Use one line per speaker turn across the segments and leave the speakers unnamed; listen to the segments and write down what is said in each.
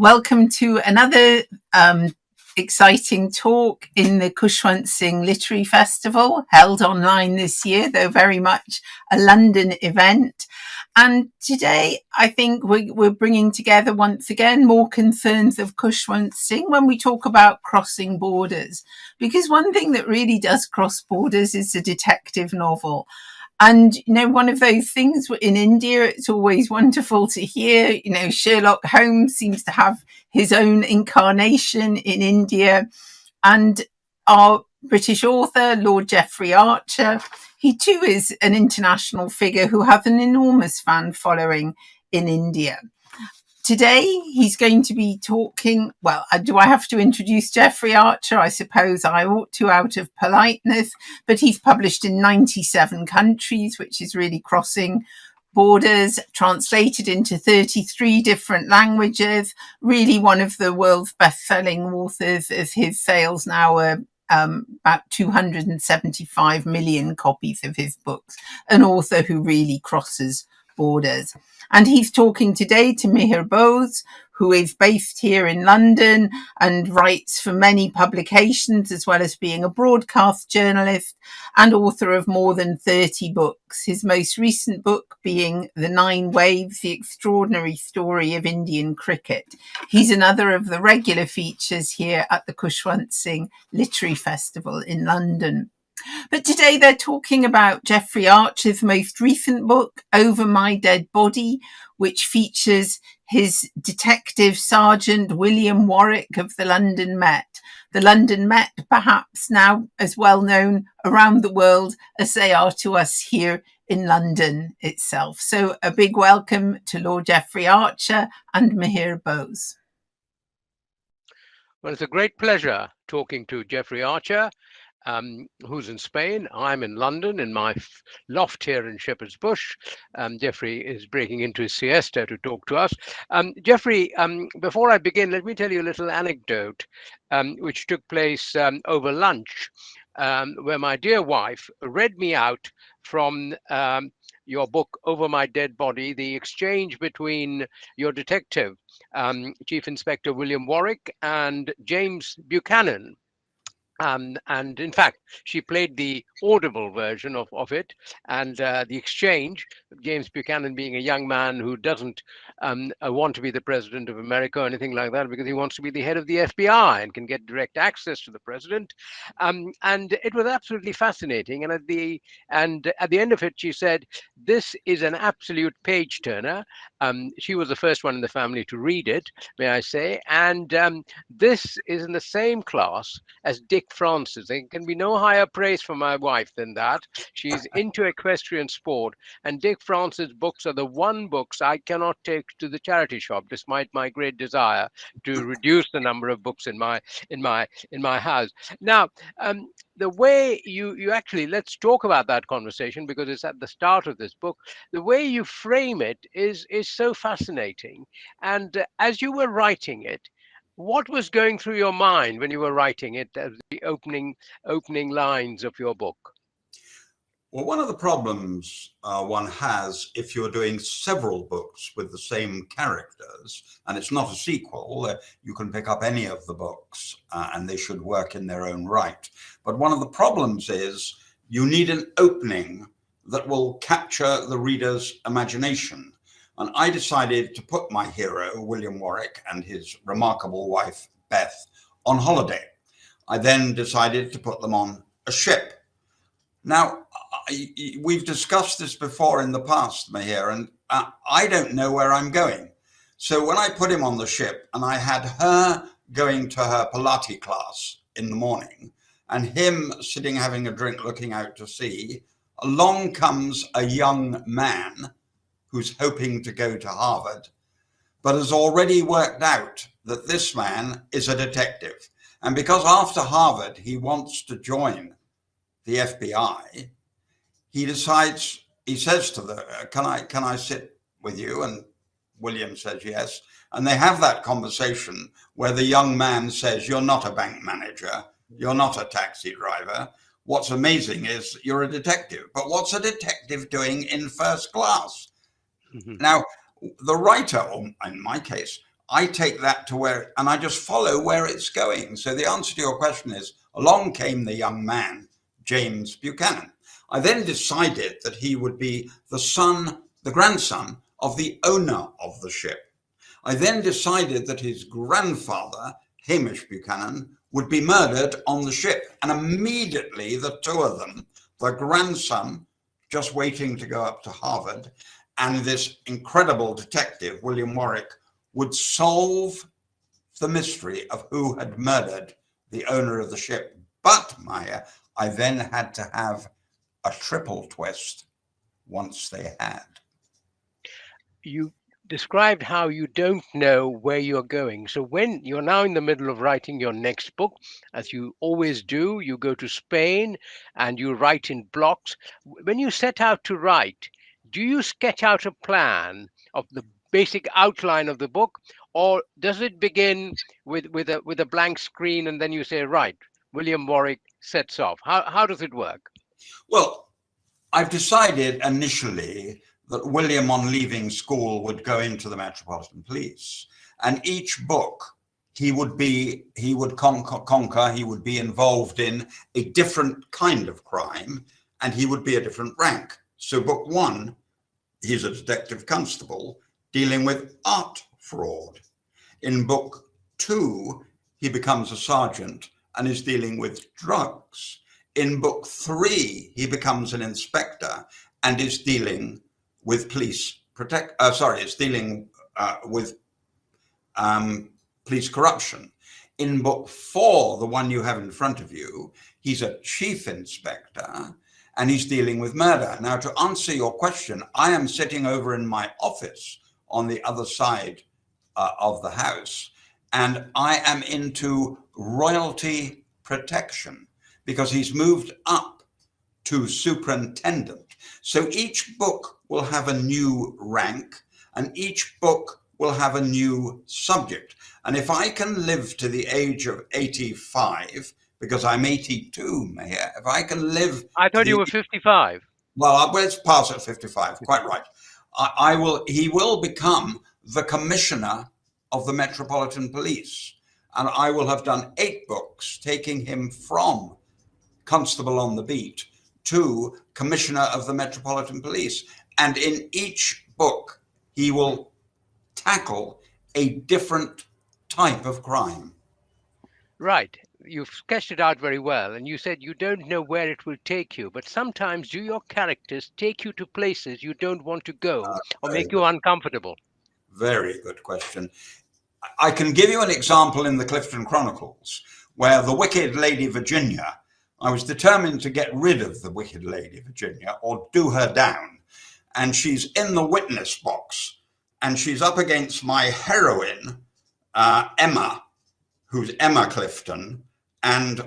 Welcome to another exciting talk in the Khushwant Singh Literary Festival, held online this year, though very much a London event. And today, I think we're bringing together once again more concerns of Khushwant Singh when we talk about crossing borders. Because one thing that really does cross borders is a detective novel. And, one of those things in India, it's always wonderful to hear, Sherlock Holmes seems to have his own incarnation in India. And our British author, Lord Geoffrey Archer, he too is an international figure who has an enormous fan following in India. Today, he's going to be talking, do I have to introduce Geoffrey Archer? I suppose I ought to out of politeness, but he's published in 97 countries, which is really crossing borders, translated into 33 different languages, really one of the world's best-selling authors, as his sales now are about 275 million copies of his books, an author who really crosses borders. And he's talking today to Mihir Bose, who is based here in London and writes for many publications, as well as being a broadcast journalist and author of more than 30 books. His most recent book being The Nine Waves, The Extraordinary Story of Indian Cricket. He's another of the regular features here at the Khushwant Singh Literary Festival in London. But today they're talking about Geoffrey Archer's most recent book, Over My Dead Body, which features his detective sergeant William Warwick of the London Met. The London Met, perhaps now as well known around the world as they are to us here in London itself. So a big welcome to Lord Geoffrey Archer and Mihir Bose.
Well, it's a great pleasure talking to Geoffrey Archer, who's in Spain. I'm in London in my loft here in Shepherd's Bush. Geoffrey is breaking into his siesta to talk to us. Geoffrey, before I begin, let me tell you a little anecdote which took place over lunch, where my dear wife read me out from your book, Over My Dead Body, the exchange between your detective, Chief Inspector William Warwick, and James Buchanan. And in fact, she played the audible version of it, and the exchange, James Buchanan being a young man who doesn't want to be the president of America or anything like that, because he wants to be the head of the FBI and can get direct access to the president. And it was absolutely fascinating. And at the end of it, she said, "This is an absolute page turner." She was the first one in the family to read it, may I say. And this is in the same class as Dick Francis. There can be no higher praise for my wife than that. She's into equestrian sport, and Dick Francis' books are the one books I cannot take to the charity shop, despite my great desire to reduce the number of books in my house. Now, the way you actually, let's talk about that conversation, because it's at the start of this book. The way you frame it is so fascinating. And as you were writing it, what was going through your mind when you were writing it as the opening lines of your book?
Well, one of the problems one has if you're doing several books with the same characters, and it's not a sequel, you can pick up any of the books and they should work in their own right. But one of the problems is you need an opening that will capture the reader's imagination. And I decided to put my hero, William Warwick, and his remarkable wife, Beth, on holiday. I then decided to put them on a ship. Now, we've discussed this before in the past, Mihir, and I don't know where I'm going. So when I put him on the ship and I had her going to her Pilates class in the morning and him sitting having a drink looking out to sea, along comes a young man who's hoping to go to Harvard, but has already worked out that this man is a detective. And because after Harvard, he wants to join the FBI, he decides, he says to the, can I sit with you? And William says yes. And they have that conversation where the young man says, "You're not a bank manager. You're not a taxi driver. What's amazing is you're a detective. But what's a detective doing in first class?" Now, the writer, or in my case, I take that to where, and I just follow where it's going. So the answer to your question is, along came the young man, James Buchanan. I then decided that he would be the grandson of the owner of the ship. I then decided that his grandfather, Hamish Buchanan, would be murdered on the ship. And immediately the two of them, the grandson, just waiting to go up to Harvard, and this incredible detective, William Warwick, would solve the mystery of who had murdered the owner of the ship. But, Maya, I then had to have a triple twist once they had.
You described how you don't know where you're going. So when you're now in the middle of writing your next book, as you always do, you go to Spain and you write in blocks. When you set out to write, do you sketch out a plan of the basic outline of the book, or does it begin with a blank screen and then you say, right, William Warwick sets off? How does it work?
Well, I've decided initially that William, on leaving school, would go into the Metropolitan Police, and each book he would conquer, he would be involved in a different kind of crime, and he would be a different rank. So book one, he's a detective constable dealing with art fraud. In book two, he becomes a sergeant and is dealing with drugs. In book three, he becomes an inspector and is dealing with police corruption. In book four, the one you have in front of you, he's a chief inspector and he's dealing with murder. Now, to answer your question, I am sitting over in my office on the other side of the house, and I am into royalty protection because he's moved up to superintendent. So each book will have a new rank and each book will have a new subject. And if I can live to the age of 85, because I'm 82, Mihir, if I can live...
I thought you were 55.
Well, let's pass at 55, quite right. He will become the commissioner of the Metropolitan Police. And I will have done 8 books, taking him from constable on the beat to commissioner of the Metropolitan Police. And in each book, he will tackle a different type of crime.
Right. You've sketched it out very well. And you said you don't know where it will take you. But sometimes do your characters take you to places you don't want to go or make you uncomfortable?
Very good question. I can give you an example in the Clifton Chronicles where the wicked Lady Virginia, I was determined to get rid of the wicked Lady Virginia or do her down. And she's in the witness box and she's up against my heroine, Emma, who's Emma Clifton. And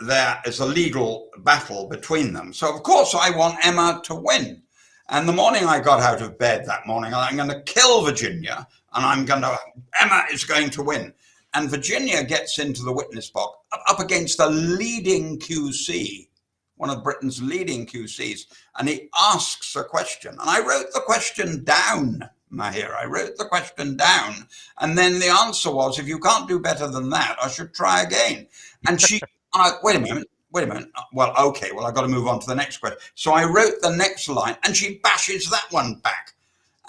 there is a legal battle between them. So, of course, I want Emma to win. And the morning I got out of bed that morning, I'm going to kill Virginia and Emma is going to win. And Virginia gets into the witness box up against a leading QC, one of Britain's leading QCs. And he asks a question. And I wrote the question down, Mihir. I wrote the question down. And then the answer was, if you can't do better than that, I should try again. And she, wait a minute. Well, okay, I've got to move on to the next question. So I wrote the next line and she bashes that one back.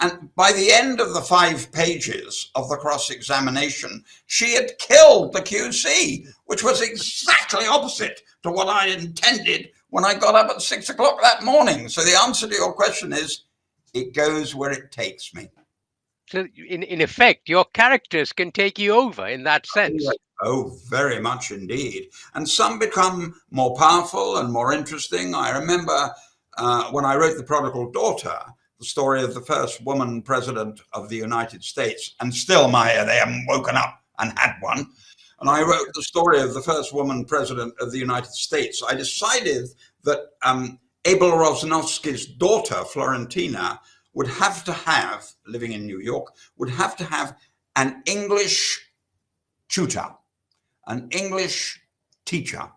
And by the end of the 5 pages of the cross-examination, she had killed the QC, which was exactly opposite to what I intended when I got up at 6 o'clock that morning. So the answer to your question is, it goes where it takes me.
So in effect, your characters can take you over in that sense.
Oh, very much indeed. And some become more powerful and more interesting. I remember when I wrote The Prodigal Daughter, the story of the first woman president of the United States, and still, Maya, they haven't woken up and had one. And I wrote the story of the first woman president of the United States. I decided that Abel Rosnowski's daughter, Florentina, would have to have, living in New York, would have to have an English tutor, an English teacher.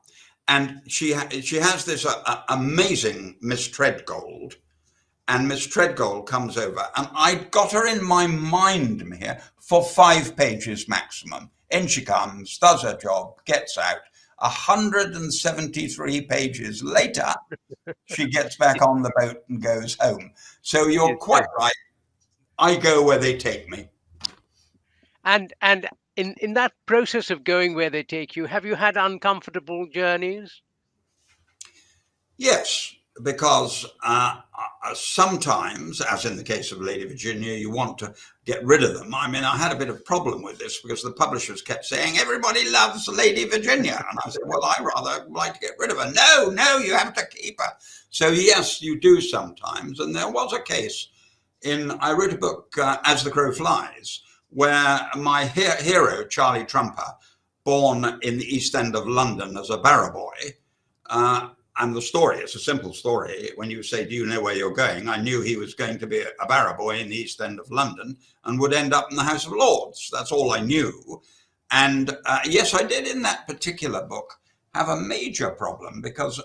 And she has this amazing Miss Treadgold. and Miss Treadgold comes over, and I got her in my mind, Mihir, for 5 pages maximum. In she comes, does her job, gets out. 173 pages later, she gets back on the boat and goes home. So you're quite right. I go where they take me.
And in that process of going where they take you, have you had uncomfortable journeys?
Yes, because sometimes, as in the case of Lady Virginia, you want to get rid of them. I mean, I had a bit of problem with this because the publishers kept saying, everybody loves Lady Virginia. And I said, well, I rather like to get rid of her. No, you have to keep her. So yes, you do sometimes. And there was a case I wrote a book, As the Crow Flies, where my hero, Charlie Trumper, born in the East End of London as a barrow boy, and the story, it's a simple story. When you say, do you know where you're going? I knew he was going to be a barrow boy in the East End of London and would end up in the House of Lords. That's all I knew. And yes, I did in that particular book have a major problem because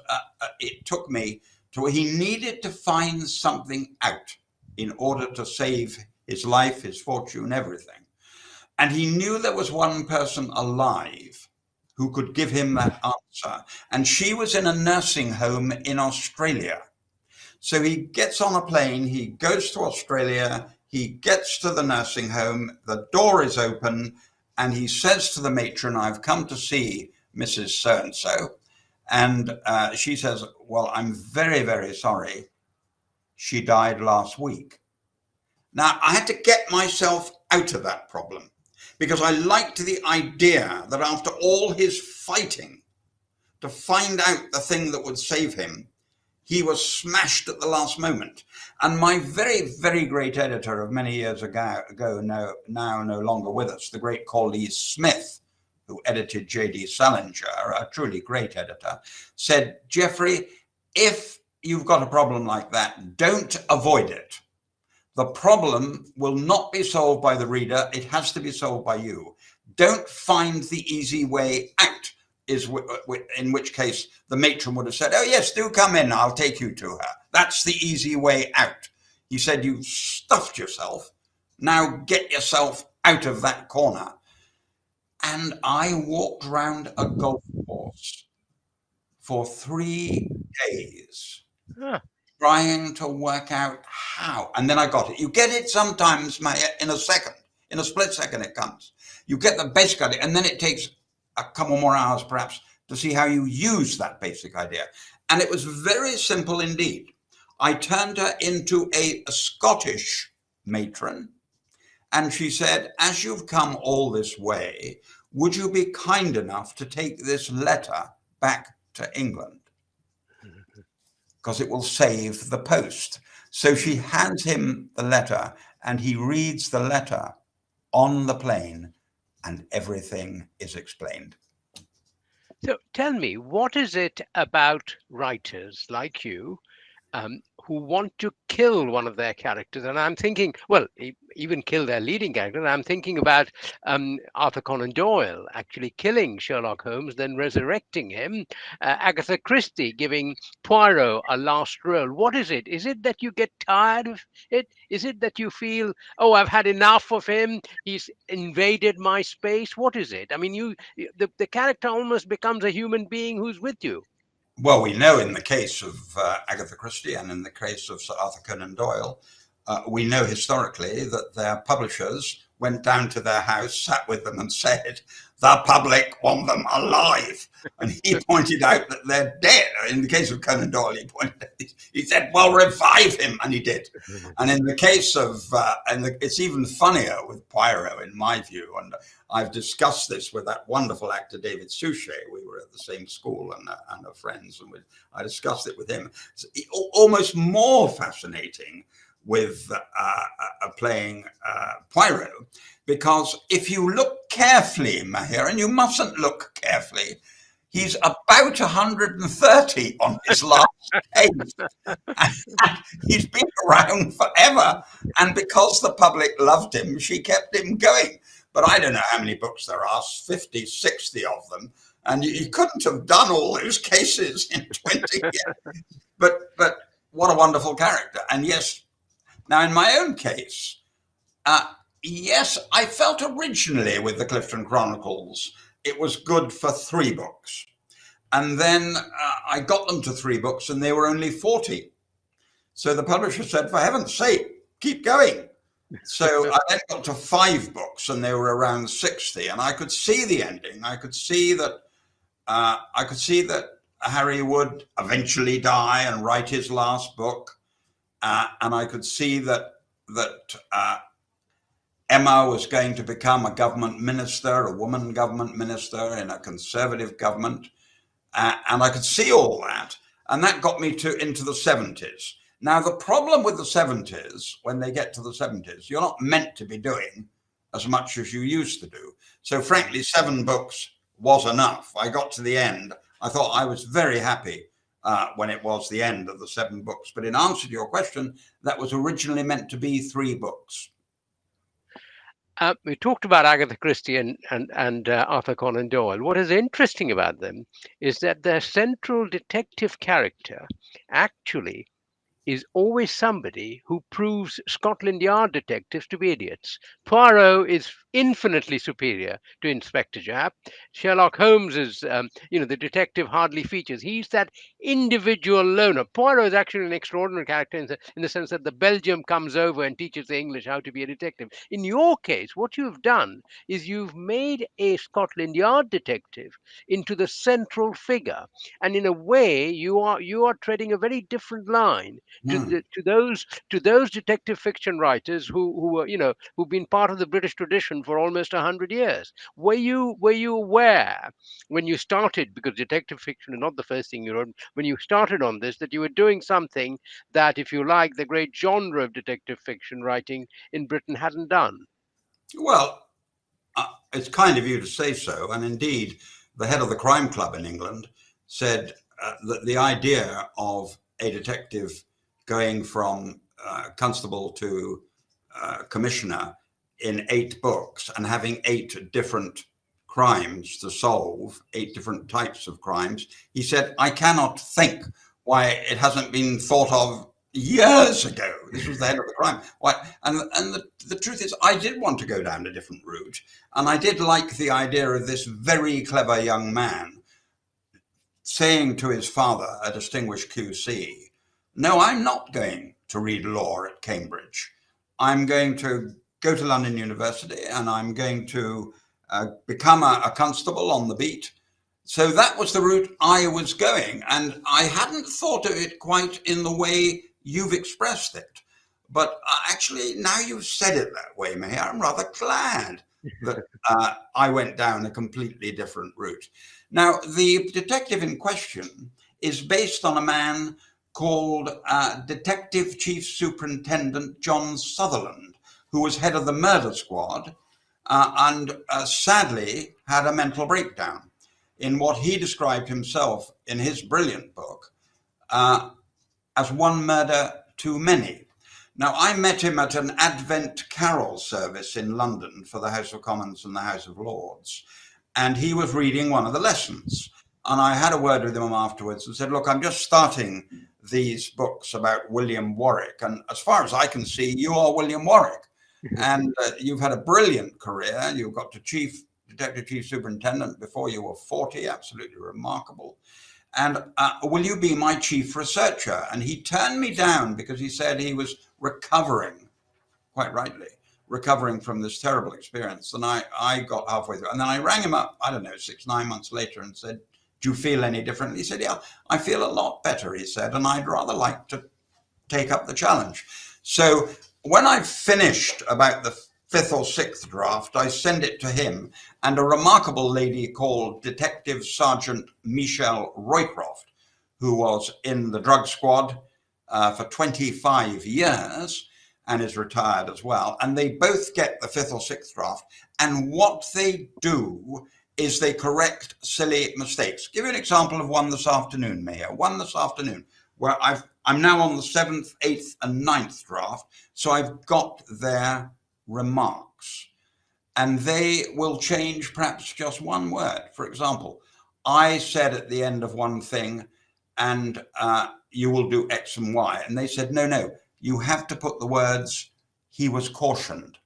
it took me to, he needed to find something out in order to save his life, his fortune, everything. And he knew there was one person alive who could give him that answer. And she was in a nursing home in Australia. So he gets on a plane, he goes to Australia, he gets to the nursing home, the door is open, and he says to the matron, I've come to see Mrs. So-and-so. And she says, well, I'm very, very sorry. She died last week. Now, I had to get myself out of that problem, because I liked the idea that after all his fighting to find out the thing that would save him, he was smashed at the last moment. And my very, very great editor of many years ago now no longer with us, the great Corley Smith, who edited J.D. Salinger, a truly great editor, said, Geoffrey, if you've got a problem like that, don't avoid it. The problem will not be solved by the reader. It has to be solved by you. Don't find the easy way out, in which case the matron would have said, oh, yes, do come in. I'll take you to her. That's the easy way out. He said, you've stuffed yourself. Now get yourself out of that corner. And I walked round a golf course for 3 days.
Huh.
Trying to work out how, and then I got it. You get it sometimes, in a second, in a split second it comes. You get the basic idea, and then it takes a couple more hours perhaps to see how you use that basic idea. And it was very simple indeed. I turned her into a Scottish matron, and she said, as you've come all this way, would you be kind enough to take this letter back to England? Because it will save the post. So she hands him the letter and he reads the letter on the plane and everything is explained.
So tell me, what is it about writers like you who want to kill one of their characters? And I'm thinking, well, even kill their leading character. And I'm thinking about Arthur Conan Doyle actually killing Sherlock Holmes, then resurrecting him. Agatha Christie giving Poirot a last role. What is it? Is it that you get tired of it? Is it that you feel, oh, I've had enough of him. He's invaded my space. What is it? I mean, the character almost becomes a human being who's with you.
Well, we know in the case of Agatha Christie and in the case of Sir Arthur Conan Doyle, we know historically that their publishers went down to their house, sat with them and said, the public want them alive. And he pointed out that they're dead. In the case of Conan Doyle, he said, well, revive him. And he did. And in the case of, it's even funnier with Poirot, in my view. And I've discussed this with that wonderful actor, David Suchet. We were at the same school and are friends. And I discussed it with him. It's almost more fascinating with playing Poirot, because if you look carefully, Mihir, and you mustn't look carefully, he's about 130 on his last page. And he's been around forever. And because the public loved him, she kept him going. But I don't know how many books there are, 50, 60 of them. And you couldn't have done all those cases in 20 years. But what a wonderful character. And yes, now in my own case, yes, I felt originally with the Clifton Chronicles, it was good for 3 books. And then I got them to 3 books and they were only 40. So the publisher said, for heaven's sake, keep going. So I then got to 5 books and they were around 60, and I could see the ending. I could see that Harry would eventually die and write his last book. And I could see that Emma was going to become a government minister, a woman government minister in a conservative government. And I could see all that. And that got me into the 70s. Now, the problem with the 70s, when they get to the 70s, you're not meant to be doing as much as you used to do. So frankly, 7 books was enough. I got to the end. I thought I was very happy when it was the end of the 7 books. But in answer to your question, that was originally meant to be 3 books.
We talked about Agatha Christie and Arthur Conan Doyle. What is interesting about them is that their central detective character actually is always somebody who proves Scotland Yard detectives to be idiots. Poirot is infinitely superior to Inspector Japp. Sherlock Holmes is, the detective hardly features. He's that individual loner. Poirot is actually an extraordinary character in the sense that the Belgium comes over and teaches the English how to be a detective. In your case, what you've done is you've made a Scotland Yard detective into the central figure. And in a way, you are treading a very different line to those detective fiction writers who've been part of the British tradition for almost 100 years. Were you aware when you started, because detective fiction is not the first thing you wrote, when you started on this, that you were doing something that, if you like, the great genre of detective fiction writing in Britain hadn't done?
Well, it's kind of you to say so. And indeed, the head of the crime club in England said that the idea of a detective going from constable to commissioner in 8 books and having 8 different crimes to solve, 8 different types of crimes. He said, I cannot think why it hasn't been thought of years ago. This was the head of the crime. And the truth is, I did want to go down a different route. And I did like the idea of this very clever young man saying to his father, a distinguished QC, no, I'm not going to read law at Cambridge. I'm going to go to London University and I'm going to become a constable on the beat. So that was the route I was going. And I hadn't thought of it quite in the way you've expressed it. But actually, now you've said it that way, Mihir, I'm rather glad that I went down a completely different route. Now, the detective in question is based on a man called Detective Chief Superintendent John Sutherland, who was head of the murder squad and sadly had a mental breakdown in what he described himself in his brilliant book as one murder too many. Now, I met him at an Advent Carol service in London for the House of Commons and the House of Lords, and he was reading one of the lessons. And I had a word with him afterwards and said, look, I'm just starting these books about William Warwick. And as far as I can see, you are William Warwick. And you've had a brilliant career. You got to Detective Chief Superintendent before you were 40, absolutely remarkable. And will you be my chief researcher? And he turned me down because he said he was recovering, quite rightly, recovering from this terrible experience. And I got halfway through. And then I rang him up, I don't know, 6-9 months later and said, do you feel any different? He said, yeah, I feel a lot better, he said, and I'd rather like to take up the challenge. So when I finished about the 5th or 6th draft, I sent it to him and a remarkable lady called Detective Sergeant Michelle Roycroft, who was in the drug squad for 25 years and is retired as well. And they both get the 5th or 6th draft. And what they do is they correct silly mistakes. Give you an example of one this afternoon, Mihir. One this afternoon, where I'm now on the 7th, 8th, and 9th draft. So I've got their remarks. And they will change perhaps just one word. For example, I said at the end of one thing, and you will do X and Y. And they said, no, you have to put the words, he was cautioned,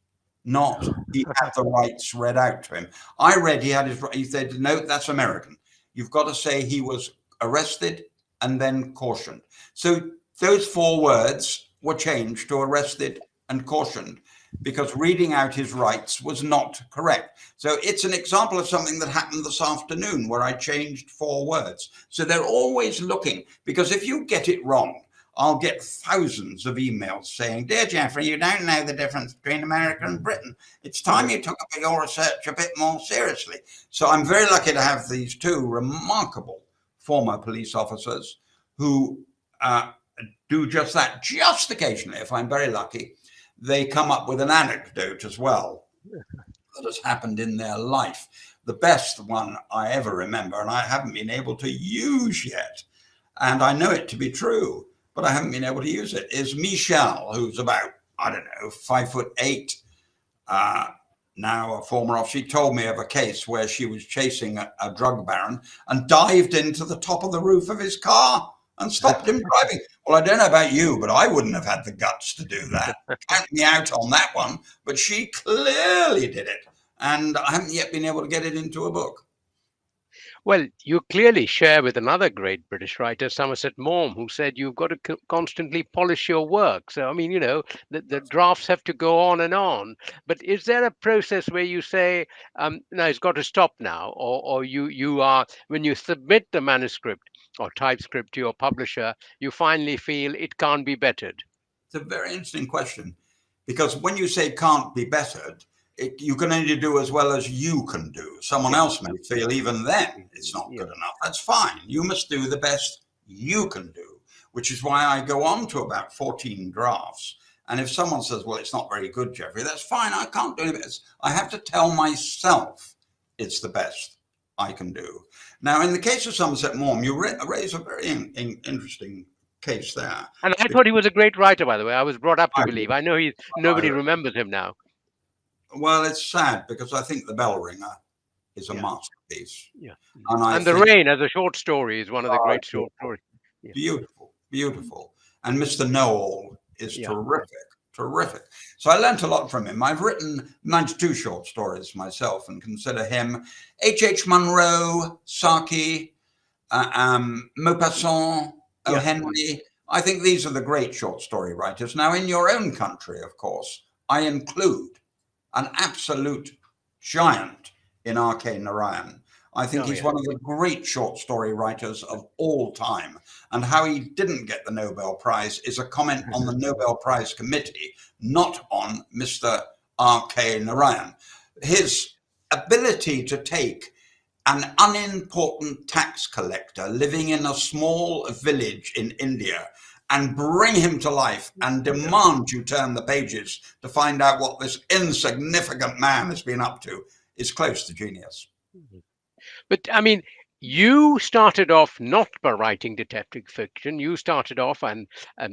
not he had the rights read out to him. I read he said, no, that's American. You've got to say he was arrested and then cautioned. So those 4 words were changed to arrested and cautioned, because reading out his rights was not correct. So it's an example of something that happened this afternoon where I changed 4 words. So they're always looking, because if you get it wrong, I'll get thousands of emails saying, dear Geoffrey, you don't know the difference between America and Britain. It's time you took up your research a bit more seriously. So I'm very lucky to have these 2 remarkable former police officers who do just that. Just occasionally, if I'm very lucky, they come up with an anecdote as well that has happened in their life. The best one I ever remember, and I haven't been able to use yet, and I know it to be true, but I haven't been able to use it, is Michelle, who's about, I don't know, 5'8", now a former officer. She told me of a case where she was chasing a drug baron and dived into the top of the roof of his car and stopped him driving. Well, I don't know about you, but I wouldn't have had the guts to do that. Count me out on that one. But she clearly did it. And I haven't yet been able to get it into a book.
Well, you clearly share with another great British writer, Somerset Maugham, who said you've got to constantly polish your work. So, I mean, the drafts have to go on and on. But is there a process where you say, no, it's got to stop now? Or you are, when you submit the manuscript or typescript to your publisher, you finally feel it can't be bettered?
It's a very interesting question, because when you say can't be bettered, you can only do as well as you can do. Someone else may feel even then it's not good enough. That's fine. You must do the best you can do, which is why I go on to about 14 drafts. And if someone says, well, it's not very good, Geoffrey, that's fine. I can't do anything. I have to tell myself it's the best I can do. Now, in the case of Somerset Maugham, you raise a very interesting case there.
And I thought he was a great writer, by the way. I was brought up to believe. I know nobody remembers him now.
Well, it's sad, because I think The Bell Ringer is a masterpiece.
Yeah.
And
The Rain as a short story is one of the great short stories. Yeah.
Beautiful, beautiful. And Mr. Know-All is terrific. So I learnt a lot from him. I've written 92 short stories myself and consider him. H.H. Munro, Saki, Maupassant, O. Henry. I think these are the great short story writers. Now, in your own country, of course, I include an absolute giant in R.K. Narayan. I think he's one of the great short story writers of all time. And how he didn't get the Nobel Prize is a comment on the Nobel Prize committee, not on Mr. R.K. Narayan. His ability to take an unimportant tax collector living in a small village in India and bring him to life and demand you turn the pages to find out what this insignificant man has been up to is close to genius.
But I mean, you started off not by writing detective fiction. You started off, and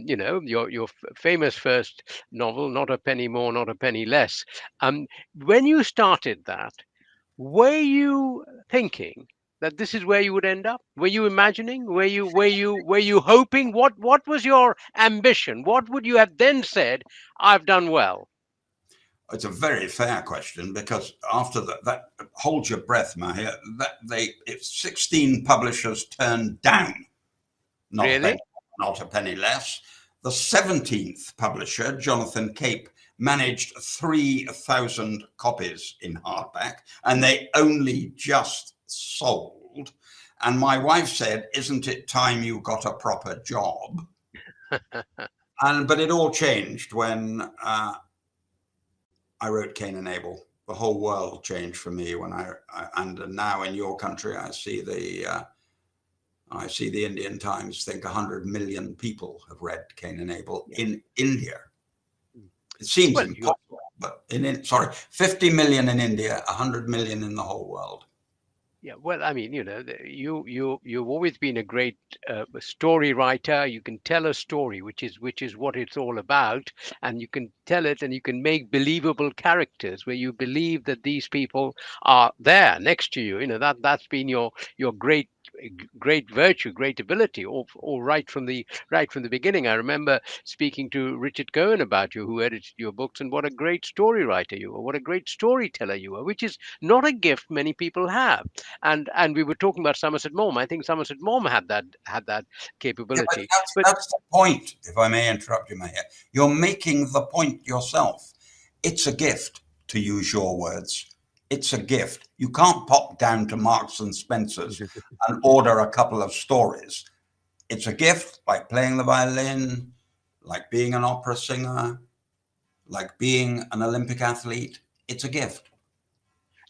your famous first novel, Not a Penny More, Not a Penny Less. When you started that, were you thinking that this is where you would end up? Were you imagining? Were you hoping? What was your ambition? What would you have then said? I've done well.
It's a very fair question, because after that hold your breath, Mihir, if 16 publishers turned down Not a Penny Less, the 17th publisher, Jonathan Cape, managed 3,000 copies in hardback, and they only just sold. And my wife said, isn't it time you got a proper job? But it all changed when I wrote Cain and Abel. The whole world changed for me when and now in your country, I see the Indian Times think 100 million people have read Cain and Abel in India. It seems impossible, but 50 million in India, 100 million in the whole world.
Yeah, well, I mean, you've always been a great story writer. You can tell a story, which is what it's all about, and you can tell it, and you can make believable characters where you believe that these people are there next to you. That's been your great great virtue, great ability, all right from the beginning. I remember speaking to Richard Cohen about you, who edited your books, and what a great story writer you were, what a great storyteller you were, which is not a gift many people have. And we were talking about Somerset Maugham. I think Somerset Maugham had that capability.
Yeah, but that's the point, if I may interrupt you, Mihir. You're making the point yourself. It's a gift, to use your words. It's a gift. You can't pop down to Marks and Spencer's and order a couple of stories. It's a gift, like playing the violin, like being an opera singer, like being an Olympic athlete. It's a gift.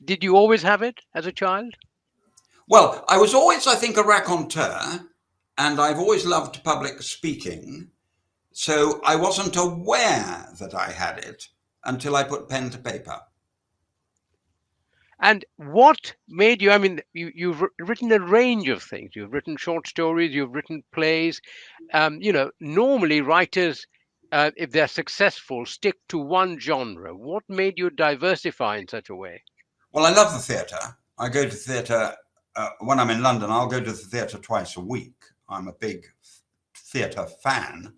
Did you always have it as a child?
Well, I was always, I think, a raconteur, and I've always loved public speaking. So I wasn't aware that I had it until I put pen to paper.
And what made you, I mean, you've written a range of things. You've written short stories, you've written plays. Normally writers, if they're successful, stick to one genre. What made you diversify in such a way?
Well, I love the theatre. I go to theatre, when I'm in London, I'll go to the theatre twice a week. I'm a big theatre fan.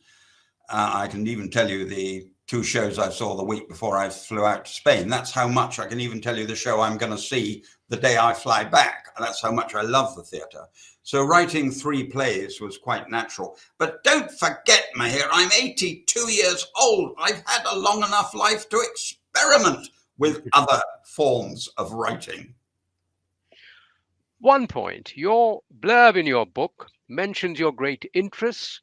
I can even tell you the 2 shows I saw the week before I flew out to Spain. That's how much I can even tell you the show I'm going to see the day I fly back. That's how much I love the theatre. So writing 3 plays was quite natural. But don't forget, Mihir, I'm 82 years old. I've had a long enough life to experiment with other forms of writing.
One point, your blurb in your book mentions your great interests,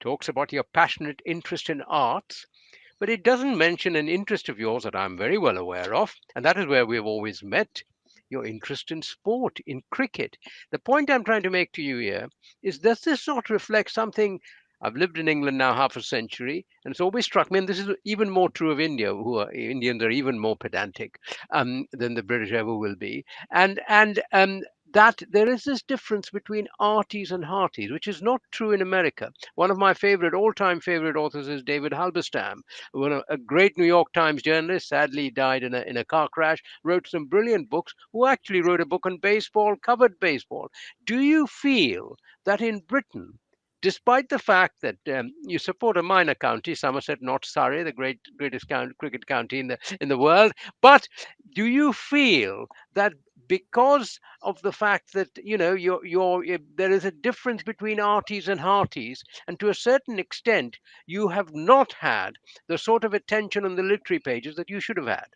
talks about your passionate interest in arts, but it doesn't mention an interest of yours that I'm very well aware of, and that is where we've always met, your interest in sport, in cricket. The point I'm trying to make to you here is, does this not reflect something? I've lived in England now half a century, and it's always struck me, and this is even more true of India, Indians are even more pedantic than the British ever will be. And that there is this difference between arties and hearties, which is not true in America. One of my all-time favorite authors is David Halberstam, a great New York Times journalist, sadly died in a car crash, wrote some brilliant books, who actually wrote a book on baseball, covered baseball. Do you feel that in Britain, despite the fact that you support a minor county, Somerset, not Surrey, the greatest cricket county in the world, but do you feel that because of the fact that there is a difference between arties and hearties, and to a certain extent you have not had the sort of attention on the literary pages that you should have had?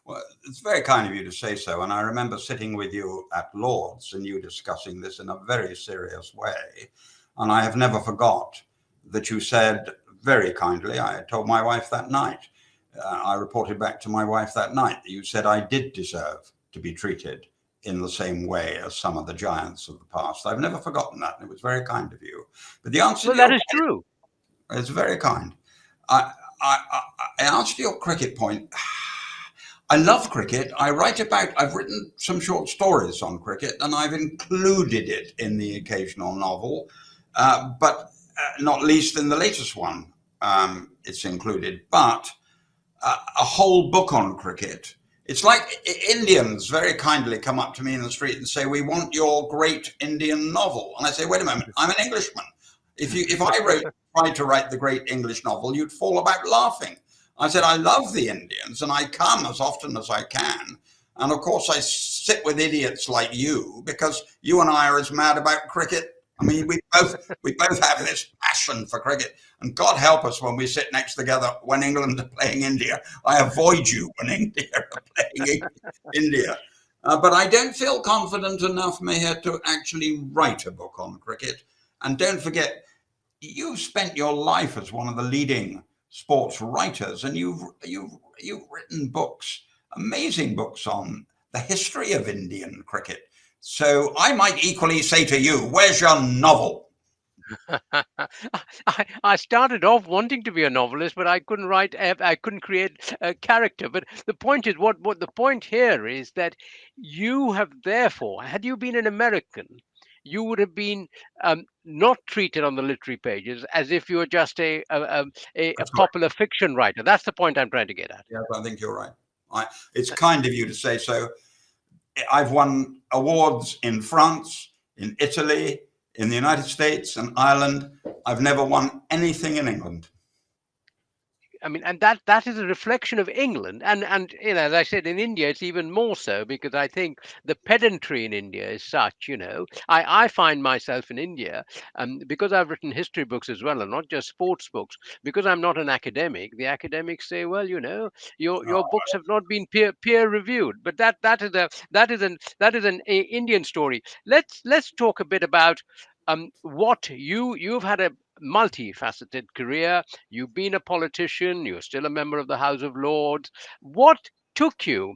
Well, it's very kind of you to say so. And I remember sitting with you at Lord's and you discussing this in a very serious way. And I have never forgot that you said very kindly, I told my wife that night, I reported back to my wife that night, that you said I did deserve to be treated in the same way as some of the giants of the past. I've never forgotten that. And it was very kind of you. But the answer
well, that is true.
It's very kind. I answered your cricket point. I love cricket. I've written some short stories on cricket, and I've included it in the occasional novel, but not least in the latest one, it's included. But a whole book on cricket. It's like Indians very kindly come up to me in the street and say, "We want your great Indian novel." And I say, "Wait a moment, I'm an Englishman. If I tried to write the great English novel, you'd fall about laughing." I said, "I love the Indians and I come as often as I can. And of course I sit with idiots like you because you and I are as mad about cricket. I mean, we both have this passion for cricket, and God help us when we sit next together when England are playing India. I avoid you when India are playing India. But I don't feel confident enough, Mihir, to actually write a book on cricket. And don't forget, you've spent your life as one of the leading sports writers, and you've written books, amazing books on the history of Indian cricket. So I might equally say to you, where's your novel?
I started off wanting to be a novelist, but I couldn't write. I couldn't create a character. But the point is, what the point here is that you have, therefore, had you been an American, you would have been not treated on the literary pages as if you were just a popular fiction writer. That's the point I'm trying to get at.
Yes, I think you're right. It's kind of you to say so. I've won awards in France, in Italy, in the United States and Ireland. I've never won anything in England.
I mean, and that is a reflection of England, and you know, as I said, in India it's even more so, because I think the pedantry in India is such. You know, I find myself in India, because I've written history books as well, and not just sports books. Because I'm not an academic, the academics say, well, you know, your books have not been peer reviewed. But that is an Indian story. Let's talk a bit about what you've had a multifaceted career. You've been a politician, you're still a member of the House of Lords. What took you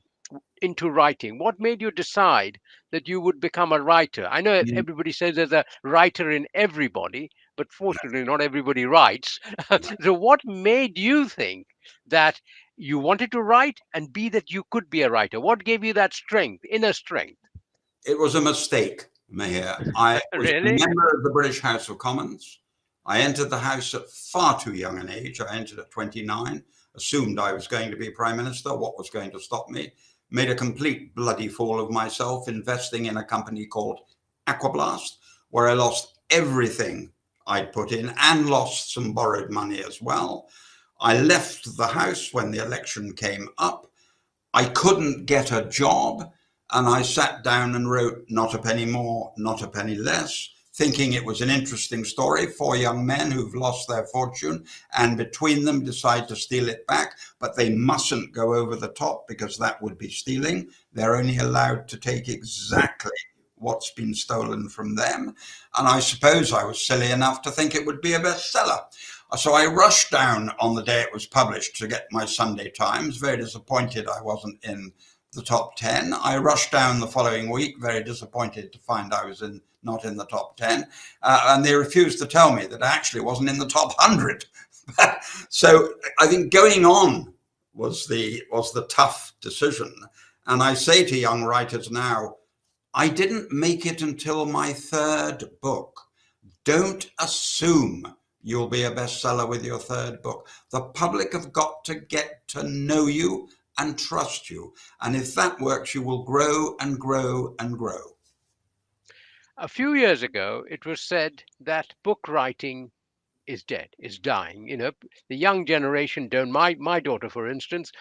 into writing? What made you decide that you would become a writer? I know everybody says there's a writer in everybody, but fortunately not everybody writes. So what made you think that you wanted to write, and B, that you could be a writer? What gave you that strength, inner strength?
It was a mistake, Mihir. I was a
Really?
member of the British House of Commons. I entered the House at far too young an age. I entered at 29, assumed I was going to be Prime Minister. What was going to stop me? Made a complete bloody fool of myself, investing in a company called Aquablast, where I lost everything I'd put in and lost some borrowed money as well. I left the House when the election came up. I couldn't get a job. And I sat down and wrote Not a Penny More, Not a Penny Less, thinking it was an interesting story. 4 young men who've lost their fortune and between them decide to steal it back, but they mustn't go over the top because that would be stealing. They're only allowed to take exactly what's been stolen from them. And I suppose I was silly enough to think it would be a bestseller. So I rushed down on the day it was published to get my Sunday Times, very disappointed I wasn't in the top 10. I rushed down the following week, very disappointed to find I was not in the top 10. And they refused to tell me that I actually wasn't in the top 100. So I think going on was the tough decision. And I say to young writers now, I didn't make it until my 3rd book. Don't assume you'll be a bestseller with your 3rd book. The public have got to get to know you and trust you. And if that works, you will grow and grow and grow.
A few years ago, it was said that book writing is dead, is dying. You know, the young generation don't. My daughter, for instance,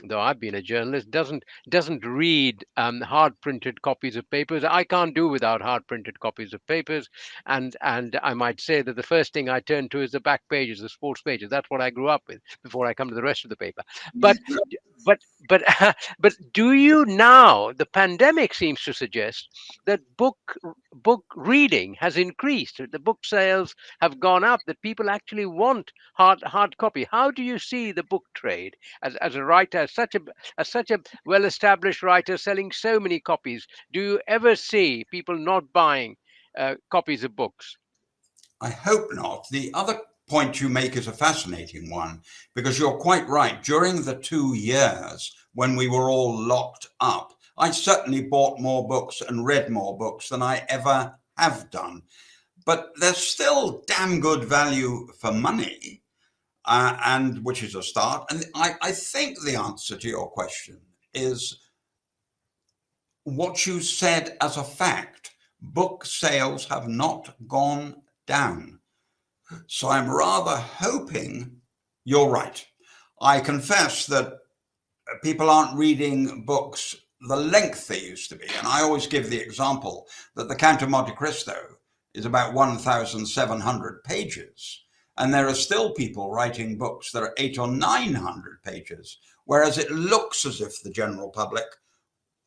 though I've been a journalist, doesn't read hard printed copies of papers. I can't do without hard printed copies of papers, and I might say that the first thing I turn to is the back pages, the sports pages. That's what I grew up with before I come to the rest of the paper. But but do you now? The pandemic seems to suggest that book reading has increased. The book sales have gone up. That people actually want hard copy. How do you see the book trade as a writer, as such a well-established writer selling so many copies? Do you ever see people not buying copies of books?
I hope not. The other point you make is a fascinating one, because you're quite right. During the 2 years when we were all locked up, I certainly bought more books and read more books than I ever have done. But there's still damn good value for money, and which is a start. And I think the answer to your question is what you said as a fact. Book sales have not gone down. So I'm rather hoping you're right. I confess that people aren't reading books the length they used to be. And I always give the example that the Count of Monte Cristo is about 1,700 pages. And there are still people writing books that are 800 or 900 pages, whereas it looks as if the general public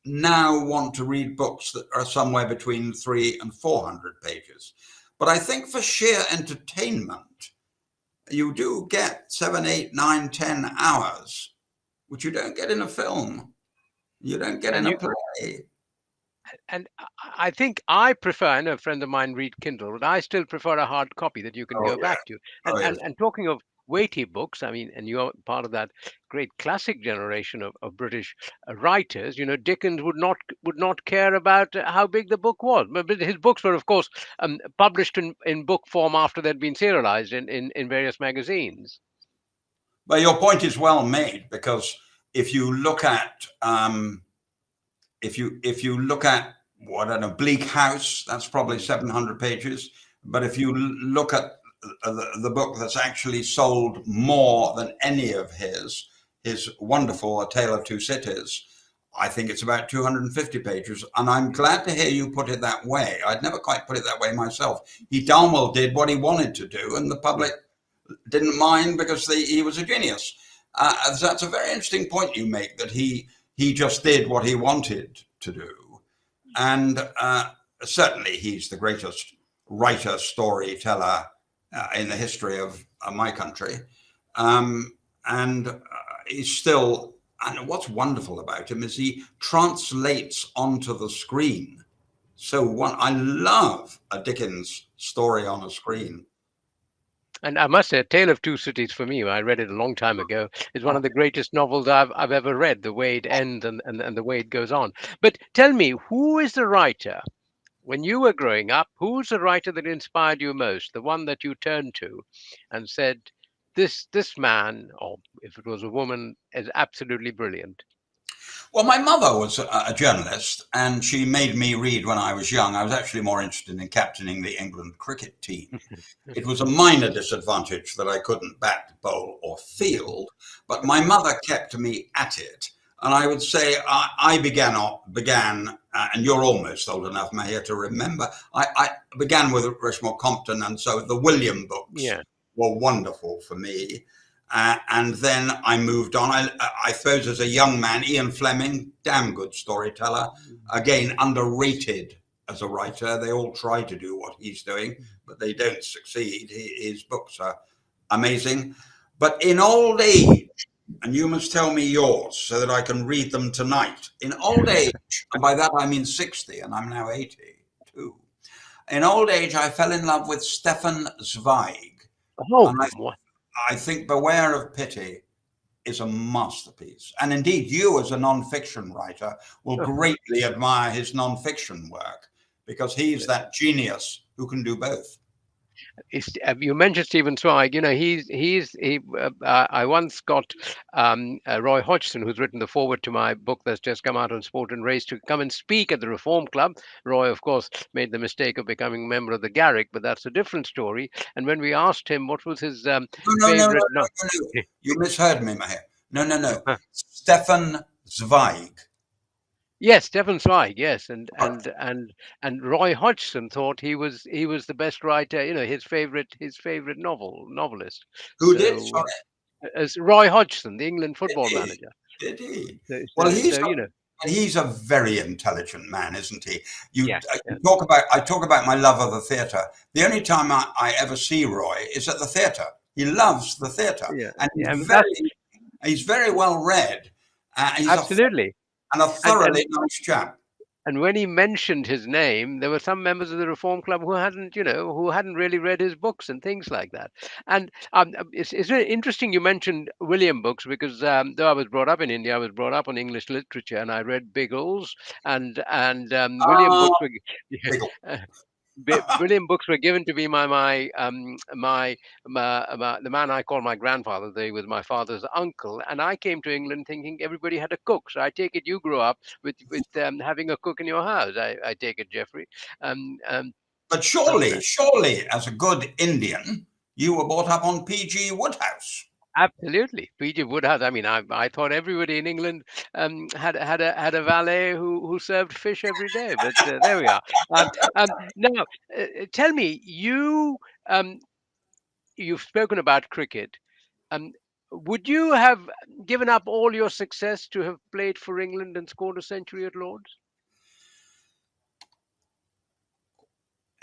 now want to read books that are somewhere between 300 and 400 pages. But I think for sheer entertainment, you do get 7, 8, 9, 10 hours, which you don't get in a film. You don't get in a play.
And I think I prefer, I know a friend of mine read Kindle, but I still prefer a hard copy that you can go back to. And talking of weighty books, I mean, and you're part of that great classic generation of British writers. You know, Dickens would not care about how big the book was, but his books were, of course, published in book form after they'd been serialized in various magazines.
But your point is well made, because if you look at I don't know, Bleak House, that's probably 700 pages. But if you look at the book that's actually sold more than any of his wonderful A Tale of Two Cities, I think it's about 250 pages. And I'm glad to hear you put it that way. I'd never quite put it that way myself. He darn well did what he wanted to do, and the public didn't mind because he was a genius. That's a very interesting point you make, that he just did what he wanted to do. And certainly he's the greatest writer, storyteller in the history of my country. And he's still, and what's wonderful about him is he translates onto the screen. So I love a Dickens story on a screen.
And I must say, A Tale of Two Cities, for me, I read it a long time ago, is one of the greatest novels I've ever read, the way it ends and the way it goes on. But tell me, who is the writer, when you were growing up, who's the writer that inspired you most, the one that you turned to and said, this man, or if it was a woman, is absolutely brilliant?
Well, my mother was a journalist, and she made me read when I was young. I was actually more interested in captaining the England cricket team. It was a minor disadvantage that I couldn't bat, bowl, or field, but my mother kept me at it. And I would say I began, and you're almost old enough, Mihir, to remember, I began with Rushmore Compton, and so the William books were wonderful for me. And then I moved on. I suppose as a young man, Ian Fleming, damn good storyteller. Again, underrated as a writer. They all try to do what he's doing, but they don't succeed. His books are amazing. But in old age, and you must tell me yours so that I can read them tonight. In old age, and by that I mean 60, and I'm now 82. In old age, I fell in love with Stefan Zweig.
Oh,
I think Beware of Pity is a masterpiece. And indeed, you as a non-fiction writer will greatly admire his non-fiction work, because he's that genius who can do both.
You mentioned Stephen Zweig. You know, I once got Roy Hodgson, who's written the foreword to my book that's just come out on Sport and Race, to come and speak at the Reform Club. Roy, of course, made the mistake of becoming a member of the Garrick, but that's a different story. And when we asked him what was his favorite,
no. You misheard me, Mihir. No. Stefan Zweig.
Yes, Stefan Zweig. Yes, and Roy Hodgson thought he was the best writer. You know, his favorite novelist.
Who did? Sorry.
As Roy Hodgson, the England football manager.
Did he?
Well,
he's a very intelligent man, isn't he? I talk about my love of the theatre. The only time I ever see Roy is at the theatre. He loves the theatre, and he's very well read.
Absolutely.
And a thoroughly nice chap.
And when he mentioned his name, there were some members of the Reform Club who hadn't really read his books and things like that. And it's really interesting you mentioned William books, because though I was brought up in India, I was brought up on English literature, and I read Biggles and William books were. William books were given to me by the man I call my grandfather. He was my father's uncle, and I came to England thinking everybody had a cook. So I take it you grew up with having a cook in your house. I take it, Jeffrey.
But surely, as a good Indian, you were brought up on P.G. Wodehouse.
Absolutely, P.G. Wodehouse. I mean, I thought everybody in England had a valet who served fish every day. But there we are. Now, tell me, you've spoken about cricket. Would you have given up all your success to have played for England and scored a century at Lord's?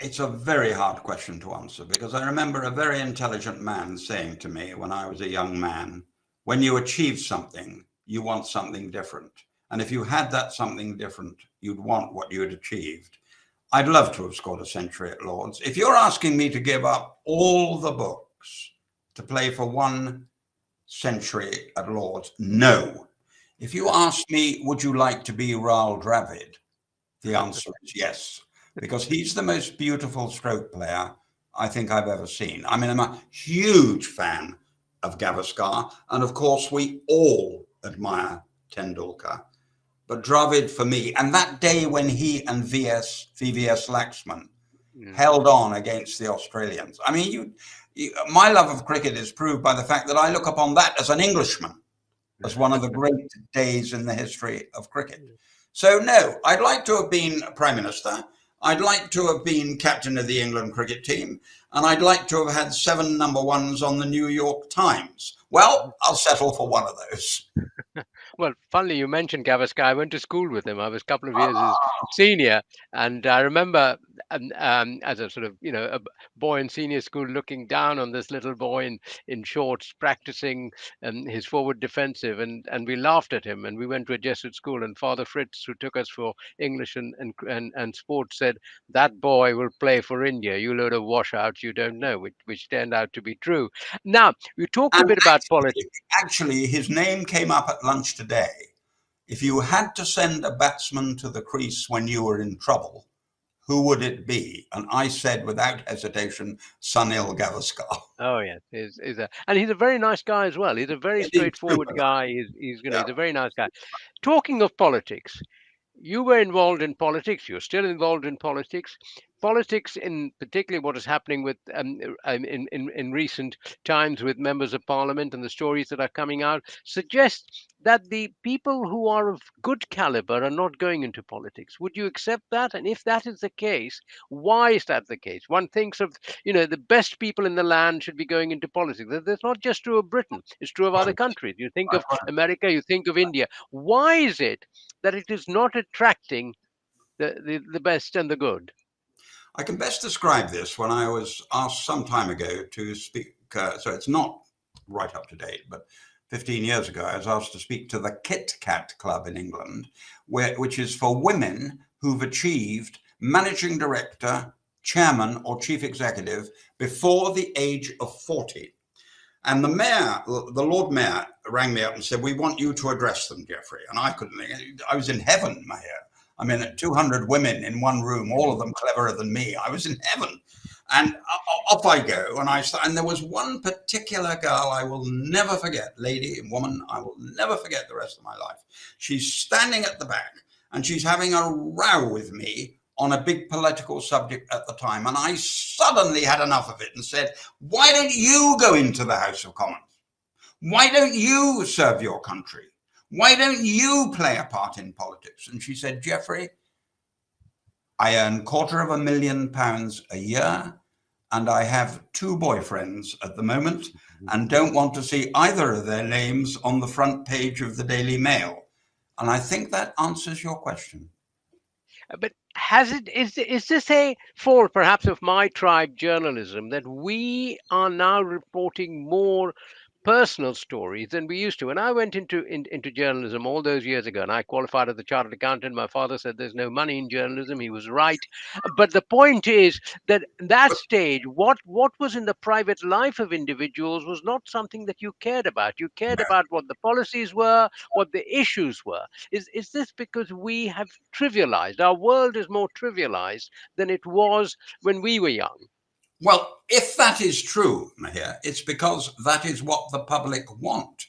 It's a very hard question to answer, because I remember a very intelligent man saying to me when I was a young man, when you achieve something, you want something different. And if you had that something different, you'd want what you had achieved. I'd love to have scored a century at Lord's. If you're asking me to give up all the books to play for one century at Lord's, no. If you ask me, would you like to be Rahul Dravid? The answer is yes. Because he's the most beautiful stroke player I think I've ever seen. I mean, I'm a huge fan of Gavaskar, and of course we all admire Tendulkar. but Dravid for me. And that day when he and VVS Laxman held on against the Australians. I mean, my love of cricket is proved by the fact that I look upon that as an Englishman, as one of the great days in the history of cricket. So no, I'd like to have been Prime Minister. I'd like to have been captain of the England cricket team. And I'd like to have had 7 number 1s on the New York Times. Well, I'll settle for one of those.
Well, funnily you mentioned Gavaskar. I went to school with him. I was a couple of years his senior, and I remember as a sort of a boy in senior school looking down on this little boy in shorts practicing his forward defensive, and we laughed at him. And we went to a Jesuit school, and Father Fritz, who took us for English and sports, said that boy will play for India. You load of washouts you don't know, which turned out to be true. Now we talked a bit about politics.
Actually, his name came up at lunch today. If you had to send a batsman to the crease when you were in trouble, who would it be? And I said without hesitation, Sunil Gavaskar.
Oh yes, and he's a very nice guy as well. He's a very straightforward guy. He's a very nice guy. Talking of politics, you were involved in politics. You're still involved in politics. Politics, in particularly what is happening with in recent times with members of parliament and the stories that are coming out, suggest that the people who are of good caliber are not going into politics. Would you accept that? And if that is the case, why is that the case? One thinks of the best people in the land should be going into politics. That's not just true of Britain. It's true of other countries. You think of America, you think of India. Why is it that it is not attracting the best and the good?
I can best describe this when I was asked some time ago to speak. So it's not right up to date, but 15 years ago, I was asked to speak to the Kit Kat Club in England, which is for women who've achieved managing director, chairman, or chief executive before the age of 40. And the mayor, the Lord Mayor, rang me up and said, "We want you to address them, Geoffrey." And I couldn't. I was in heaven, Mihir. I mean, 200 women in one room, all of them cleverer than me. I was in heaven. And off I go. And there was one particular girl I will never forget, lady and woman, I will never forget the rest of my life. She's standing at the back and she's having a row with me on a big political subject at the time. And I suddenly had enough of it and said, "Why don't you go into the House of Commons? Why don't you serve your country? Why don't you play a part in politics?" And she said, "Geoffrey, I earn £250,000 a year, and I have 2 boyfriends at the moment, and don't want to see either of their names on the front page of the Daily Mail." And I think that answers your question.
But is this a fault perhaps of my tribe journalism that we are now reporting more personal stories than we used to? When I went into journalism all those years ago, and I qualified as a chartered accountant, my father said there's no money in journalism. He was right. But the point is that stage, what was in the private life of individuals was not something that you cared about. You cared about what the policies were, what the issues were. Is this because we have trivialized? Our world is more trivialized than it was when we were young.
Well, if that is true, Mihir, it's because that is what the public want.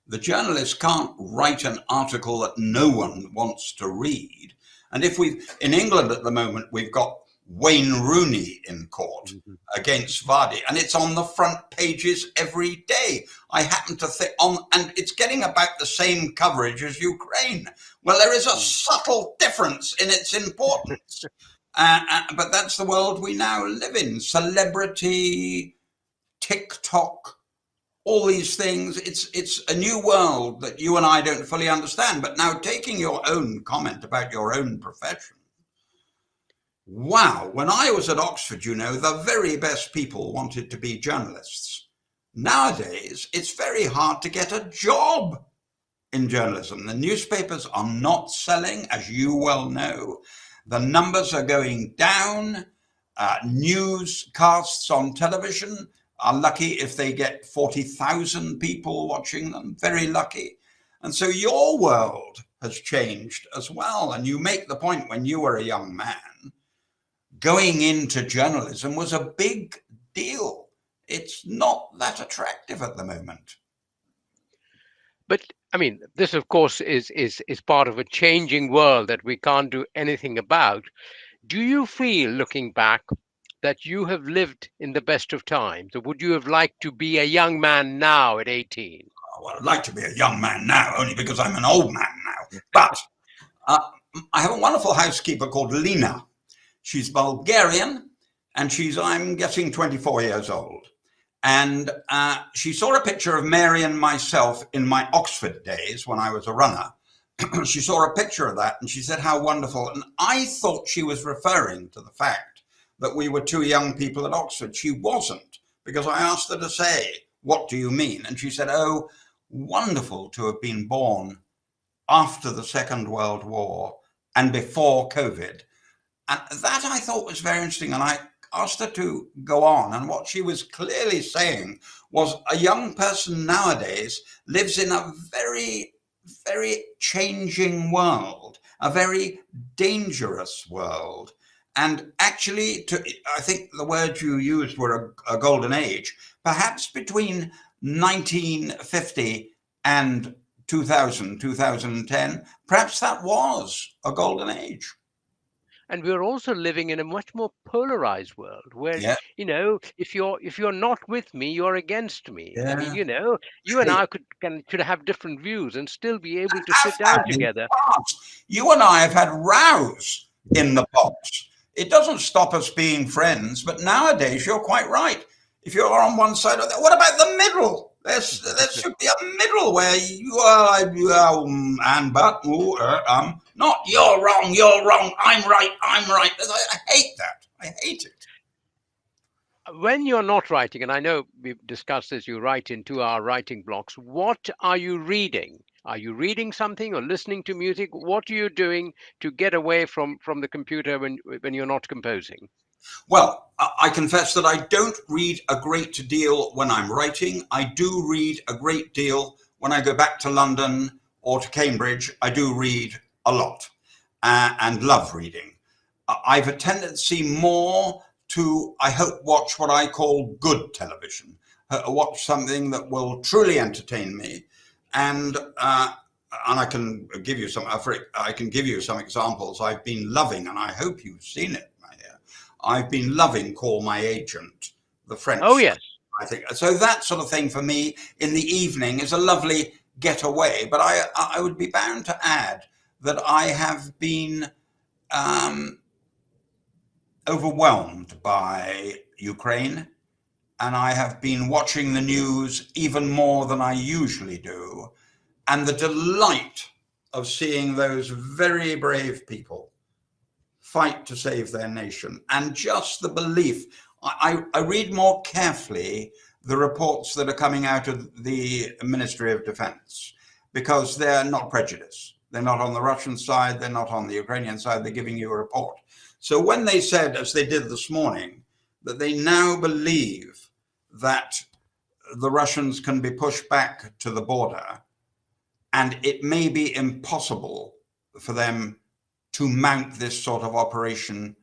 The journalists can't write an article that no one wants to read. And in England at the moment, we've got Wayne Rooney in court against Vardy, and it's on the front pages every day. I happen to think and it's getting about the same coverage as Ukraine. Well, there is a subtle difference in its importance. But that's the world we now live in. Celebrity, TikTok, all these things. It's a new world that you and I don't fully understand. But now, taking your own comment about your own profession. Wow, when I was at Oxford, the very best people wanted to be journalists. Nowadays, it's very hard to get a job in journalism. The newspapers are not selling, as you well know. The numbers are going down. Newscasts on television are lucky if they get 40,000 people watching them, very lucky. And so your world has changed as well. And you make the point, when you were a young man, going into journalism was a big deal. It's not that attractive at the moment.
But I mean, this of course is part of a changing world that we can't do anything about. Do you feel, looking back, that you have lived in the best of times, or would you have liked to be a young man now at 18?
Well, I'd like to be a young man now, only because I'm an old man now. But I have a wonderful housekeeper called Lena. She's Bulgarian, and I'm guessing 24 years old. And she saw a picture of Mary and myself in my Oxford days when I was a runner. She saw a picture of that and she said, how wonderful. And I thought she was referring to the fact that we were two young people at Oxford. She wasn't, because I asked her to say, what do you mean? And she said, oh, wonderful to have been born after the Second World War and before COVID. And that I thought was very interesting. And I asked her to go on. And what she was clearly saying was a young person nowadays lives in a very, very changing world, a very dangerous world. And actually, I think the words you used were a golden age. Perhaps between 1950 and 2000, 2010, perhaps that was a golden age.
And we're also living in a much more polarized world where,
Yeah.
if you're not with me, you're against me.
Yeah.
I mean, you and I could have different views and still be able to sit down together.
You and I have had rows in the box. It doesn't stop us being friends, but nowadays you're quite right. If you're on one side of that, what about the middle? There should be a middle where you are, not you're wrong, I'm right. I hate that. I hate it.
When you're not writing, and I know we've discussed this, you write in 2-hour writing blocks. What are you reading? Are you reading something or listening to music? What are you doing to get away from the computer when you're not composing?
Well, I confess that I don't read a great deal when I'm writing. I do read a great deal when I go back to London or to Cambridge. I do read a lot and love reading. I've a tendency more to, I hope, watch what I call good television, watch something that will truly entertain me. And I can give you some examples I've been loving, and I hope you've seen it. I've been loving Call My Agent, the French.
Oh, yes.
I think so. That sort of thing for me in the evening is a lovely getaway. But I would be bound to add that I have been overwhelmed by Ukraine, and I have been watching the news even more than I usually do. And the delight of seeing those very brave people fight to save their nation, and just the belief. I read more carefully the reports that are coming out of the Ministry of Defense, because they're not prejudiced. They're not on the Russian side, they're not on the Ukrainian side, they're giving you a report. So when they said, as they did this morning, that they now believe that the Russians can be pushed back to the border, and it may be impossible for them to mount this sort of operation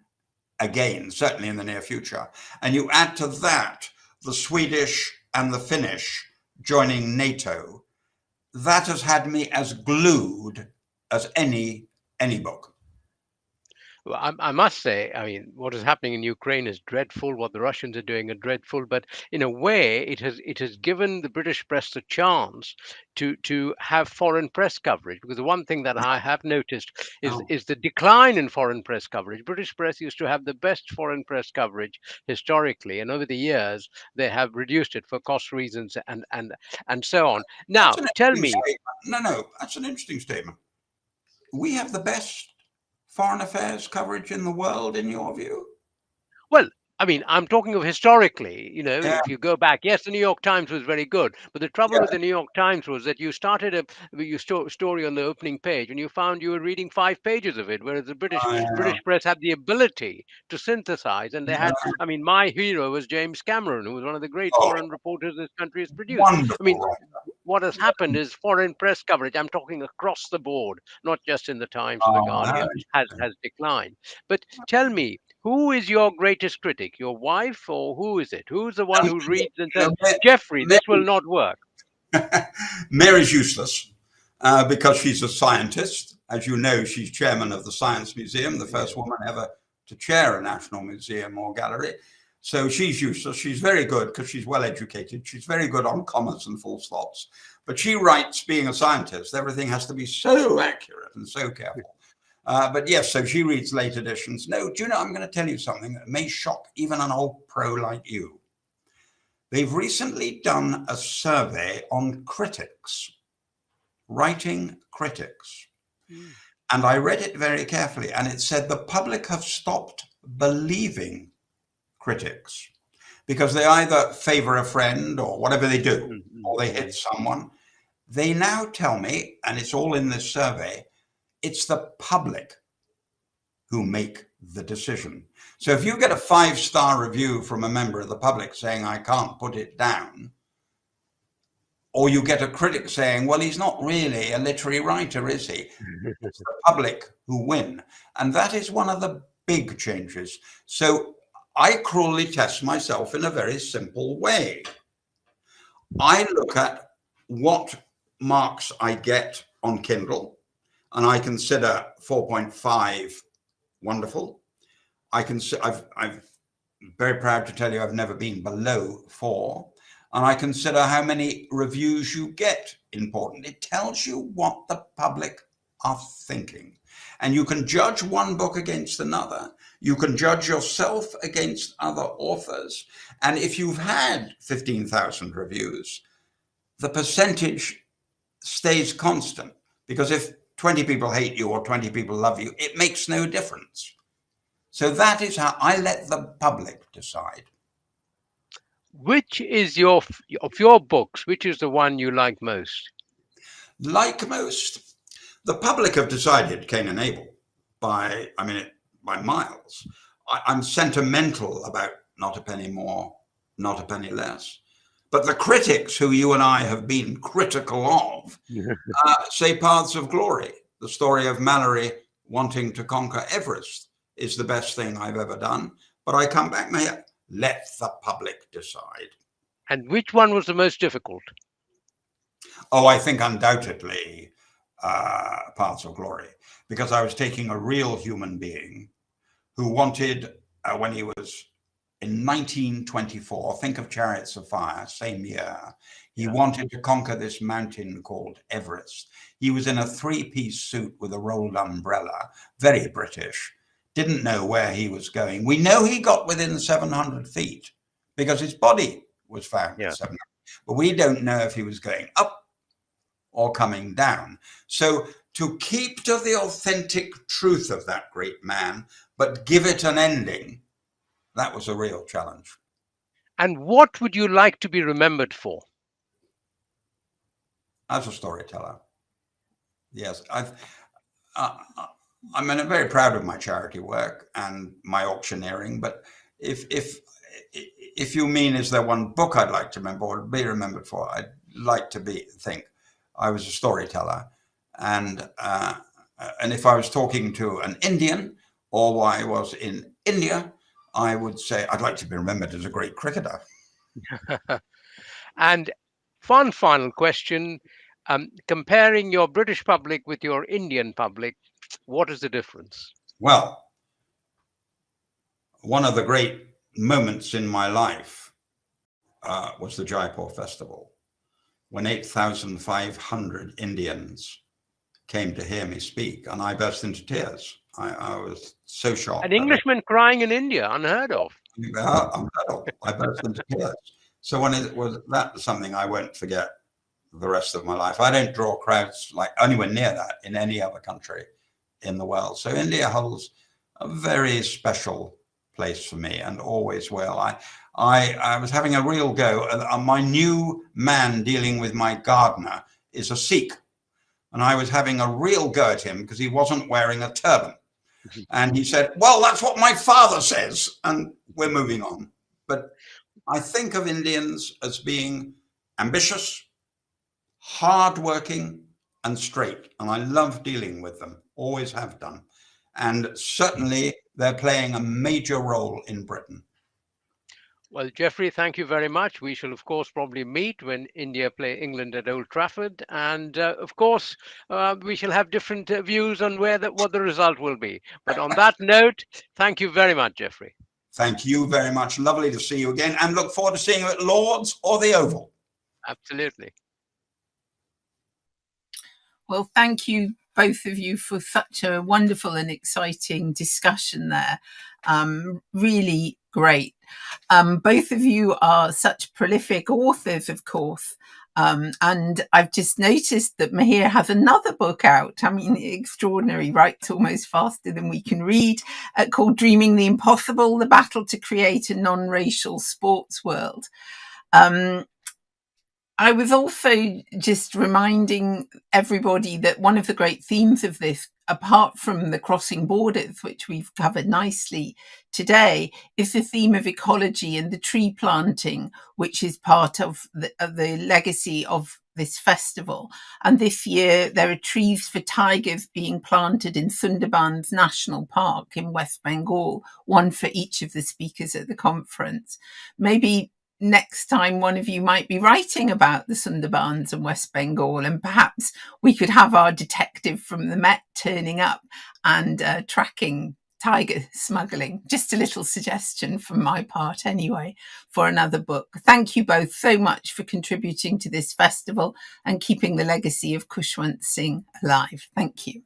again, certainly in the near future. And you add to that the Swedish and the Finnish joining NATO, that has had me as glued as any book.
Well, I must say, I mean, what is happening in Ukraine is dreadful. What the Russians are doing are dreadful. But in a way, it has given the British press the chance to have foreign press coverage. Because the one thing that I have noticed is the decline in foreign press coverage. British press used to have the best foreign press coverage historically, and over the years they have reduced it for cost reasons and so on. Now, tell me.
No, that's an interesting statement. We have the best foreign affairs coverage in the world, in your view?
Well, I mean, I'm talking of historically, if you go back, yes, the New York Times was very good. But the trouble with the New York Times was that you started your story on the opening page and you found you were reading 5 pages of it, whereas the British press had the ability to synthesize. And they had, I mean, my hero was James Cameron, who was one of the great foreign reporters this country has produced.
Wonderful.
I mean, what has happened is foreign press coverage, I'm talking across the board, not just in the Times or the Guardian, has declined. But tell me, who is your greatest critic? Your wife, or who is it? Who's the one who reads and says, Jeffrey, this will not work?
Mary's useless because she's a scientist. As you know, she's chairman of the Science Museum, the first woman ever to chair a national museum or gallery. So she's useless. She's very good because she's well educated. She's very good on commas and full stops. But she writes, being a scientist, everything has to be so accurate and so careful. But yes, so she reads late editions. No, do you know, I'm going to tell you something that may shock even an old pro like you. They've recently done a survey on critics, writing critics. And I read it very carefully, and it said the public have stopped believing critics because they either favor a friend or whatever they do, or they hit someone. They now tell me, and it's all in this survey, it's the public who make the decision. So if you get a 5-star review from a member of the public saying, I can't put it down, or you get a critic saying, well, he's not really a literary writer, is he? It's the public who win. And that is one of the big changes. So I cruelly test myself in a very simple way. I look at what marks I get on Kindle, and I consider 4.5 wonderful. I'm very proud to tell you I've never been below 4. And I consider how many reviews you get important. It tells you what the public are thinking. And you can judge one book against another. You can judge yourself against other authors. And if you've had 15,000 reviews, the percentage stays constant. Because if 20 people hate you or 20 people love you, it makes no difference. So that is how I let the public decide.
Which is of your books, which is the one you like most?
Like most, the public have decided Cain and Abel by miles. I'm sentimental about Not a Penny More, Not a Penny Less. But the critics who you and I have been critical of say Paths of Glory. The story of Mallory wanting to conquer Everest is the best thing I've ever done. But I come back, Mihir, let the public decide.
And which one was the most difficult?
Oh, I think undoubtedly Paths of Glory, because I was taking a real human being who wanted, when he was in 1924, think of Chariots of Fire, same year, he wanted to conquer this mountain called Everest. He was in a 3-piece suit with a rolled umbrella, very British. Didn't know where he was going. We know he got within 700 feet because his body was found at 700. But we don't know if he was going up or coming down. So to keep to the authentic truth of that great man, but give it an ending, that was a real challenge.
And what would you like to be remembered for?
As a storyteller. Yes, I'm very proud of my charity work and my auctioneering, but if you mean, is there one book I'd like to remember or be remembered for, I'd like to think I was a storyteller, and if I was talking to an Indian or while I was in India, I would say I'd like to be remembered as a great cricketer.
And one final question, comparing your British public with your Indian public, what is the difference?
Well, one of the great moments in my life was the Jaipur Festival, when 8,500 Indians came to hear me speak, and I burst into tears. I was so shocked.
An Englishman crying in India, unheard of.
I burst into tears. So that's something I won't forget the rest of my life. I don't draw crowds like anywhere near that in any other country in the world. So India holds a very special place for me and always will. I was having a real go. My new man dealing with my gardener is a Sikh. And I was having a real go at him because he wasn't wearing a turban. And he said, well, that's what my father says. And we're moving on. But I think of Indians as being ambitious, hardworking, and straight. And I love dealing with them, always have done. And certainly they're playing a major role in Britain.
Well, Jeffrey, thank you very much. We shall, of course, probably meet when India play England at Old Trafford. And of course, we shall have different views on what the result will be. But on that note, thank you very much, Jeffrey.
Thank you very much. Lovely to see you again, and look forward to seeing you at Lord's or the Oval.
Absolutely.
Well, thank you, both of you, for such a wonderful and exciting discussion there. Really great. Both of you are such prolific authors, of course. And I've just noticed that Mihir has another book out. I mean, extraordinary, writes almost faster than we can read, called Dreaming the Impossible, The Battle to Create a Non-Racial Sports World. I was also just reminding everybody that one of the great themes of this, apart from the crossing borders, which we've covered nicely today, is the theme of ecology and the tree planting, which is part of the legacy of this festival. And this year, there are trees for tigers being planted in Sundarbans National Park in West Bengal, one for each of the speakers at the conference. Maybe next time one of you might be writing about the Sundarbans and West Bengal, and perhaps we could have our detective from the Met turning up and tracking tiger smuggling. Just a little suggestion from my part anyway for another book. Thank you both so much for contributing to this festival and keeping the legacy of Khushwant Singh alive. Thank you.